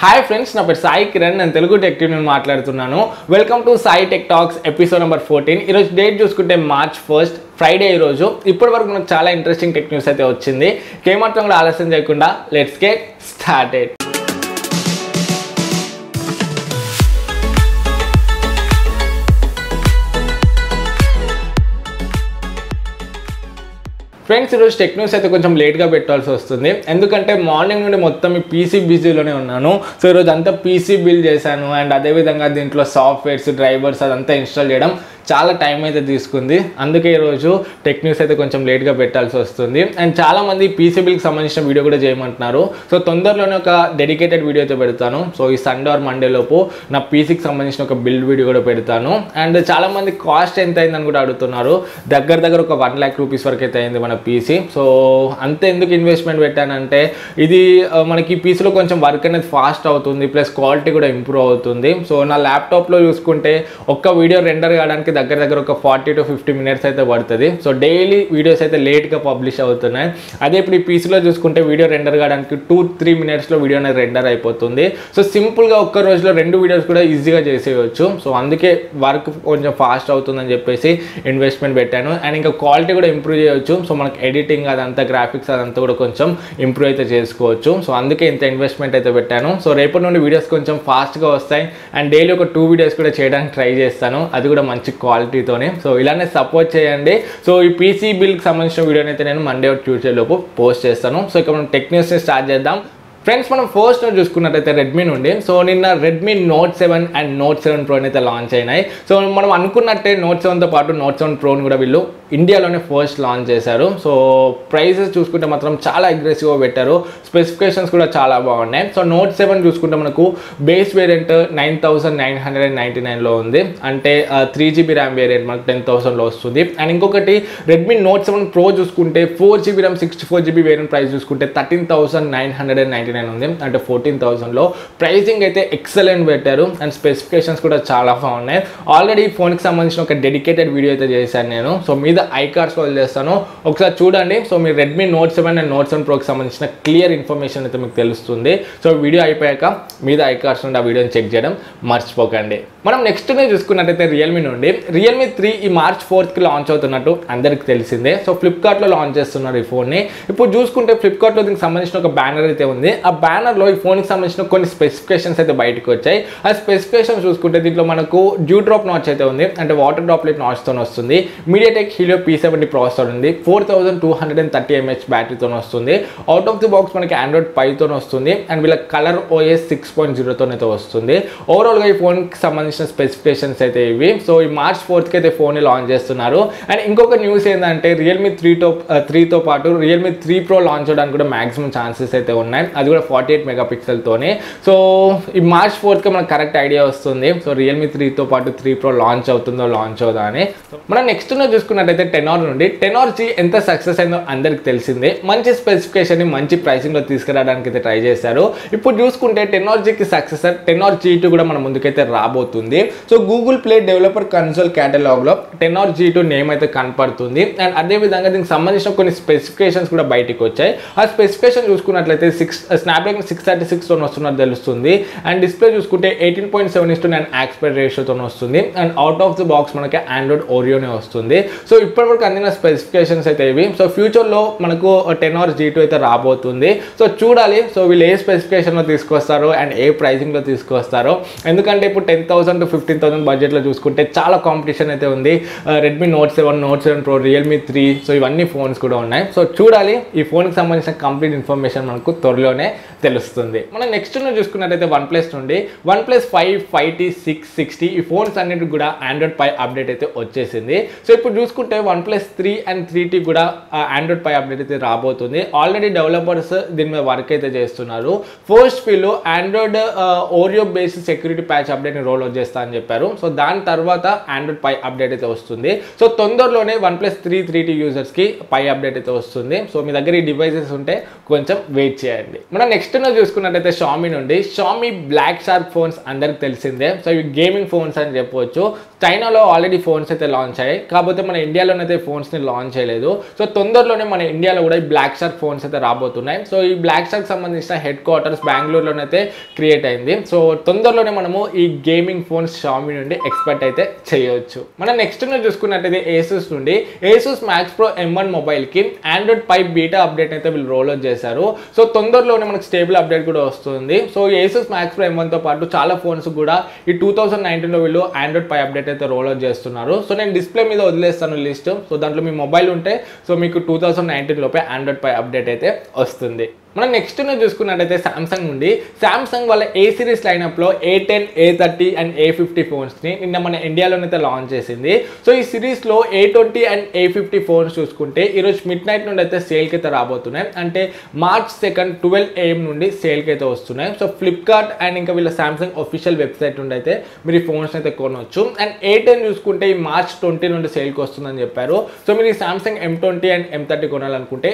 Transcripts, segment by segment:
Hi friends, నా పేరు సాయి కిరణ్. నేను తెలుగు టెక్ టీమ్ నుండి మాట్లాడుతున్నాను. Welcome to Sai tech talks episode number 14. ఈరోజు డేట్ చూసుకుంటే March 1st ఫ్రైడే. ఈరోజు ఇప్పటి వరకు మనకు చాలా ఇంట్రెస్టింగ్ టెక్ న్యూస్ అయితే వచ్చింది. ఏమాత్రం కూడా ఆలస్యం చేయకుండా లెట్స్ గెట్ స్టార్టెడ్. ఫ్రెండ్స్, ఈరోజు టెక్ న్యూస్ అయితే కొంచెం లేట్గా పెట్టాల్సి వస్తుంది. ఎందుకంటే మార్నింగ్ నుండి మొత్తం ఈ పీసీ బిజీలోనే ఉన్నాను. సో ఈరోజు అంతా పీసీ బిల్డ్ చేశాను అండ్ అదేవిధంగా దీంట్లో సాఫ్ట్వేర్స్, డ్రైవర్స్ అదంతా ఇన్స్టాల్ చేయడం చాలా టైం అయితే తీసుకుంది. అందుకే ఈరోజు టెక్ న్యూస్ అయితే కొంచెం లేట్గా పెట్టాల్సి వస్తుంది. అండ్ చాలామంది పీసీ బిల్కి సంబంధించిన వీడియో కూడా చేయమంటున్నారు. సో తొందరలోనే ఒక డెడికేటెడ్ వీడియో అయితే పెడతాను. సో ఈ సండే ఆర్ మండే లోపు నా పీసీకి సంబంధించిన ఒక బిల్డ్ వీడియో కూడా పెడతాను. అండ్ చాలామంది కాస్ట్ ఎంత అయిందని కూడా అడుగుతున్నారు. దగ్గర ఒక 1 lakh రూపీస్ వరకు అయితే అయింది మన పీసీ. సో అంత ఎందుకు ఇన్వెస్ట్మెంట్ పెట్టానంటే ఇది మనకి పీసీలో కొంచెం వర్క్ అనేది ఫాస్ట్ అవుతుంది, ప్లస్ క్వాలిటీ కూడా ఇంప్రూవ్ అవుతుంది. సో నా ల్యాప్టాప్లో చూసుకుంటే ఒక్క వీడియో రెండర్ కావడానికి దగ్గర ఒక 40 to 50 minutes అయితే పడుతుంది. సో డైలీ వీడియోస్ అయితే లేట్గా పబ్లిష్ అవుతున్నాయి. అదే ఇప్పుడు ఈ పీసీలో చూసుకుంటే వీడియో రెండర్ కావడానికి 2-3 minutesలో వీడియో అనేది రెండర్ అయిపోతుంది. సో సింపుల్గా ఒక్క రోజులో 2 వీడియోస్ కూడా ఈజీగా చేసేయచ్చు. సో అందుకే వర్క్ కొంచెం ఫాస్ట్ అవుతుందని చెప్పేసి ఇన్వెస్ట్మెంట్ పెట్టాను. అండ్ ఇంకా క్వాలిటీ కూడా ఇంప్రూవ్ చేయవచ్చు. సో మనకి ఎడిటింగ్ అదంతా, గ్రాఫిక్స్ అదంతా కూడా కొంచెం ఇంప్రూవ్ అయితే చేసుకోవచ్చు. సో అందుకే ఇంత ఇన్వెస్ట్మెంట్ అయితే పెట్టాను. సో రేపటి నుండి వీడియోస్ కొంచెం ఫాస్ట్గా వస్తాయి. అండ్ డైలీ ఒక 2 వీడియోస్ కూడా చేయడానికి ట్రై చేస్తాను, అది కూడా మంచి క్వాలిటీతోనే. సో ఇలానే సపోర్ట్ చేయండి. సో ఈ పీసీ బిల్కి సంబంధించిన వీడియోని అయితే నేను మండే ట్యూస్డే లోపు పోస్ట్ చేస్తాను. సో ఇక మనం టెక్ న్యూస్ని స్టార్ట్ చేద్దాం. ఫ్రెండ్స్, మనం ఫస్ట్ చూసుకున్నట్టయితే రెడ్మీ నుండి. సో నిన్న Redmi Note 7 and Note 7 Pro అయితే లాంచ్ అయినాయి. సో మనం అనుకున్నట్టే Note 7తో పాటు Note 7 Proని కూడా వీళ్ళు ఇండియాలోనే ఫస్ట్ లాంచ్ చేశారు. సో ప్రైసెస్ చూసుకుంటే మాత్రం చాలా అగ్రెసివ్గా పెట్టారు. స్పెసిఫికేషన్స్ కూడా చాలా బాగున్నాయి. సో Note 7 చూసుకుంటే మనకు బేస్ వేరియంట్ 9999లో ఉంది. అంటే 3GB ర్యామ్ వేరియంట్ మనకు 10,000లో వస్తుంది. అండ్ ఇంకొకటి రెడ్మీ Note 7 Pro చూసుకుంటే 4GB RAM 64GB variant price చూసుకుంటే 13,999 ఉంది. అంటే 14,000లో ప్రైసింగ్ అయితే ఎక్సలెంట్ పెట్టారు. అండ్ స్పెసిఫికేషన్స్ కూడా చాలా బాగున్నాయి. ఆల్రెడీ ఈ ఫోన్కి సంబంధించిన ఒక డెడికేటెడ్ వీడియో అయితే చేశాను నేను. సో మీద ఐకార్డ్స్ వదిలేస్తాను, ఒకసారి చూడండి. సో మీరు రెడ్మీ Note 7 అండ్ Note 7 Proకి సంబంధించిన క్లియర్ ఇన్ఫర్మేషన్ అయితే మీకు తెలుస్తుంది. సో వీడియో అయిపోయాక మీద ఐకార్డ్స్ నుండి ఆ వీడియోని చెక్ చేయడం మర్చిపోకండి. మనం నెక్స్ట్ చూసుకున్నట్టయితే రియల్మీ నుండి రియల్మీ 3 ఈ March 4th లాంచ్ అవుతున్నట్టు అందరికి తెలిసిందే. సో ఫ్లిప్కార్ట్లో లాంచ్ చేస్తున్నారు ఈ ఫోన్ని. ఇప్పుడు చూసుకుంటే ఫ్లిప్కార్ట్లో దీనికి సంబంధించిన ఒక బ్యానర్ అయితే ఉంది. ఆ బ్యానర్లో ఈ ఫోన్కి సంబంధించిన కొన్ని స్పెసిఫికేషన్స్ అయితే బయటకు వచ్చాయి. ఆ స్పెసిఫికేషన్స్ చూసుకుంటే దీంట్లో మనకు డ్యూ డ్రాప్ నాచ్ అయితే ఉంది, అంటే వాటర్ డ్రాప్లెట్ నాచ్తో వస్తుంది. MediaTek Helio P70 ప్రాసెసర్ ఉంది. 4230 mAh బ్యాటరీతో వస్తుంది. అవుట్ ఆఫ్ ది బాక్స్ మనకి Android Pieతో వస్తుంది. అండ్ వీళ్ళ కలర్ OS 6.0తో అయితే వస్తుంది. ఓవరాల్గా ఈ ఫోన్కి సంబంధించిన స్పెసిఫికేషన్స్ అయితే ఇవి. సో ఈ March 4th అయితే ఫోన్ లాంచ్ చేస్తున్నారు. అండ్ ఇంకొక న్యూస్ ఏంటంటే రియల్మీ 3తో పాటు రియల్మీ 3 Pro లాంచ్ అవడానికి కూడా మాక్సిమం ఛాన్సెస్ అయితే ఉన్నాయి. అది కూడా 48 మెగాపిక్సెల్తోనే. సో ఈ March 4th మనకు కరెక్ట్ ఐడియా వస్తుంది. సో రియల్మీ 3తో పాటు 3 Pro లాంచ్ అవుతుందో లాంచ్ అవుదా అని. మనం నెక్స్ట్ చూసుకున్నట్టయితే Tenor నుండి. Tenor G ఎంత సక్సెస్ అయిందో అందరికి తెలిసిందే. మంచి స్పెసిఫికేషన్ని మంచి ప్రైసింగ్లో తీసుకురావడానికి అయితే ట్రై చేశారు. ఇప్పుడు చూసుకుంటే Tenor Gకి సక్సెసర్ Tenor G2 కూడా మన ముందుకైతే రాబోతుంది. So Google play developer console క్యాటలాగ్లో Tenor G2 నేమ్ అయితే కనపడుతుంది. అండ్ అదేవిధంగా దీనికి సంబంధించిన కొన్ని స్పెసిఫికేషన్స్ కూడా బయటకు వచ్చాయి. ఆ స్పెసిఫికేషన్ చూసుకున్నట్లయితే Snapdragon 636తో వస్తున్నది తెలుస్తుంది. అండ్ డిస్ప్లే చూసుకుంటే 18.7:9 ఆస్పెక్ట్ రేషియోతో వస్తుంది. And out of the box మనకి Android Oreoనే వస్తుంది. సో ఇప్పటివరకు అందిన స్పెసిఫికేషన్స్ అయితే ఇవి. సో ఫ్యూచర్లో మనకు Tenor G2 అయితే రాబోతుంది. సో చూడాలి సో వీళ్ళు ఏ స్పెసిఫికేషన్లో తీసుకొస్తారో అండ్ ఏ ప్రైసింగ్లో తీసుకొస్తారో. ఎందుకంటే ఇప్పుడు 10,000 to 15,000 బడ్జెట్లో చూసుకుంటే చాలా కాంపిటీషన్ అయితే ఉంది. Redmi Note 7, Note 7 Pro, Realme 3, so ఇవన్నీ ఫోన్స్ కూడా ఉన్నాయి. సో చూడాలి, ఈ ఫోన్కి సంబంధించిన కంప్లీట్ ఇన్ఫర్మేషన్ మనకు త్వరలోనే తెలుస్తుంది. మనం నెక్స్ట్ చూసుకున్నట్టయితే OnePlus నుండి OnePlus 5, 5T, 6, 6T ఈ ఫోన్స్ అన్నిటికి కూడా Android Pie అప్డేట్ అయితే వచ్చేసింది. సో ఇప్పుడు చూసుకుంటే OnePlus 3 and 3T కూడా Android Pie అప్డేట్ అయితే రాబోతుంది. ఆల్రెడీ డెవలపర్స్ దీని మీద వర్క్ అయితే చేస్తున్నారు. ఫస్ట్ వీళ్ళు Android Oreo based security patch అప్డేట్ని రోల్ అవుట్ చేస్తా అని చెప్పారు. సో దాని తర్వాత Android Pie అప్డేట్ అయితే వస్తుంది. సో తొందరలోనే OnePlus 3, 3T యూజర్స్కి Pie అప్డేట్ అయితే వస్తుంది. సో మీ దగ్గర ఈ డివైసెస్ ఉంటే కొంచెం వెయిట్ చేయండి. మనం నెక్స్ట్ చూసుకున్నట్టయితే Xiaomi నుండి. Xiaomi బ్లాక్ షార్క్ ఫోన్స్ అందరికి తెలిసిందే. సో ఇవి గేమింగ్ ఫోన్స్ అని చెప్పవచ్చు. చైనాలో ఆల్రెడీ ఫోన్స్ అయితే లాంచ్ అయ్యాయి, కాకపోతే మన ఇండియాలోనైతే ఫోన్స్ని లాంచ్ చేయలేదు. సో తొందరలోనే మన ఇండియాలో కూడా ఈ బ్లాక్ షార్క్ ఫోన్స్ అయితే రాబోతున్నాయి. సో ఈ బ్లాక్ షార్క్ సంబంధించిన హెడ్ క్వార్టర్స్ బెంగళూరులోనైతే క్రియేట్ అయింది. సో తొందరలోనే మనము ఈ గేమింగ్ ఫోన్స్ షామీ నుండి ఎక్స్పెక్ట్ అయితే చేయవచ్చు. మనం నెక్స్ట్ చూసుకున్నట్టయితే ఏసూస్ నుండి ఏసూస్ మ్యాక్స్ ప్రో M1 మొబైల్కి ఆండ్రాయిడ్ 5 బీటా అప్డేట్ అయితే వీళ్ళు రోల్ అవుట్ చేశారు. సో తొందరలోనే మనకు స్టేబుల్ అప్డేట్ కూడా వస్తుంది. సో ఏసూస్ మ్యాక్స్ ప్రో M1తో పాటు చాలా ఫోన్స్ కూడా ఈ 2019లో వీళ్ళు ఆండ్రాయిడ్ 5 అప్డేట్ అయితే రోల్ అవుట్ చేస్తున్నారు. సో నేను డిస్ప్లే మీద వదిలేస్తాను లిస్ట్. సో దాంట్లో మీ మొబైల్ ఉంటే సో మీకు 2019 లోపే ఆండ్రాయిడ్ 5 అప్డేట్ అయితే వస్తుంది. మనం నెక్స్ట్ చూసుకున్నట్టయితే సామ్సంగ్ నుండి సామ్సంగ్ వాళ్ళ ఏ series లైనప్లో A10, A30 and A50 ఫోన్స్ని నిన్న మన ఇండియాలోనైతే లాంచ్ చేసింది. సో ఈ సిరీస్లో A20 అండ్ A50 ఫోన్స్ చూసుకుంటే ఈరోజు మిడ్ నైట్ నుండి అయితే సేల్కి అయితే రాబోతున్నాయి. అంటే March 2 12 AM నుండి సేల్కి అయితే వస్తున్నాయి. సో ఫ్లిప్కార్ట్ అండ్ ఇంకా వీళ్ళ సామ్సంగ్ ఒఫీషియల్ వెబ్సైట్ నుండి అయితే మీరు ఈ ఫోన్స్ అయితే కొనవచ్చు. అండ్ A10 చూసుకుంటే ఈ March 20 నుండి సేల్కి వస్తుందని చెప్పారు. సో మీరు ఈ సామ్సంగ్ M20 అండ్ M30 కొనాలనుకుంటే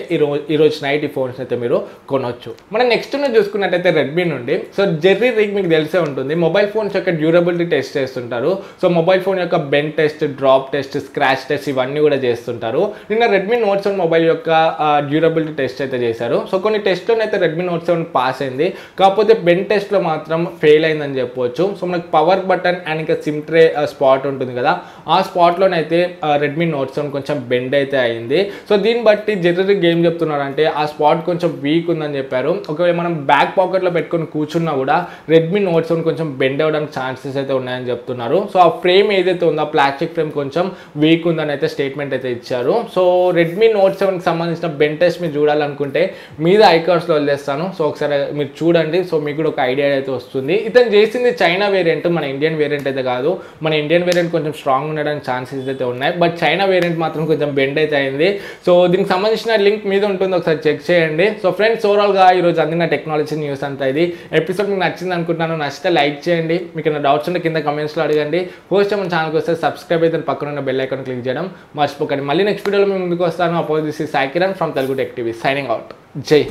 ఈరోజు నైట్ ఈ ఫోన్స్ అయితే మీరు కొనవచ్చు. మనం నెక్స్ట్ చూసుకున్నట్టయితే రెడ్మీ నుండి సో జెర్రీ రిగ్ మీకు తెలిసే ఉంటుంది. మొబైల్ ఫోన్స్ యొక్క డ్యూరబిలిటీ టెస్ట్ చేస్తుంటారు. సో మొబైల్ ఫోన్ యొక్క bend test, drop test, scratch test ఇవన్నీ కూడా చేస్తుంటారు. నిన్న రెడ్మీ నోట్ 7 మొబైల్ యొక్క డ్యూరబిలిటీ టెస్ట్ అయితే చేశారు. సో కొన్ని టెస్ట్లో అయితే రెడ్మీ నోట్ 7 పాస్ అయింది, కాకపోతే బెండ్ టెస్ట్లో మాత్రం ఫెయిల్ అయిందని చెప్పవచ్చు. సో మనకు పవర్ బటన్ అండ్ ఇంకా సిమ్ ట్రే స్పాట్ ఉంటుంది కదా, ఆ స్పాట్లోనైతే రెడ్మీ నోట్ 7 కొంచెం బెండ్ అయితే అయింది. సో దీన్ని బట్టి జెర్రీ రిగ్ ఏం చెప్తున్నారంటే ఆ స్పాట్ కొంచెం వీక్ ఉందని చెప్పారు. ఒకవేళ మనం బ్యాక్ పాకెట్లో పెట్టుకొని కూర్చున్నా కూడా రెడ్మీ నోట్ 7 కొంచెం బెండ్ అవ్వడానికి ఛాన్సెస్ అయితే ఉన్నాయని చెప్తున్నారు. సో ఆ ఫ్రేమ్ ఏదైతే ఉందో ఆ ప్లాస్టిక్ ఫ్రేమ్ కొంచెం వీక్ ఉందని అయితే స్టేట్మెంట్ అయితే ఇచ్చారు. సో రెడ్మీ నోట్ 7కి సంబంధించిన బెండ్ టెస్ట్ మీరు చూడాలనుకుంటే మీద ఐకార్డ్స్లో వదిలేస్తాను. సో ఒకసారి మీరు చూడండి. సో మీకు కూడా ఒక ఐడియా అయితే వస్తుంది. ఇతను చేసింది చైనా వేరియంట్, మన ఇండియన్ వేరియంట్ అయితే కాదు. మన ఇండియన్ వేరియంట్ కొంచెం స్ట్రాంగ్ ఉండడానికి ఛాన్సెస్ అయితే ఉన్నాయి, బట్ చైనా వేరియంట్ మాత్రం కొంచెం బెండ్ అయితే అయింది. సో దీనికి సంబంధించిన లింక్ మీద ఉంటుంది, ఒకసారి చెక్ చేయండి. సో ఫ్రెండ్స్ ఓవరాల్గా ఈరోజు అందిన టెక్నాలజీ న్యూస్ అంతా ఇది. ఎపిసోడ్ మీకు నచ్చింది అనుకుంటున్నాను. నచ్చితే లైక్ చేయండి. మీకు ఏమైనా డౌట్స్ ఉంటే కింద కమెంట్స్లో అడగండి. ఫస్ట్ మన ఛానల్కి వస్తే సబ్స్క్రైబ్ అయితే పక్కన ఉన్న బెల్ ఐకాన్ క్లిక్ చేయడం మర్చిపోకండి. మళ్ళీ నెక్స్ట్ వీడియోలో మేము ముందుకు వస్తాను. Oppose this is Sai Kiran from Telugu tech TV signing out. జై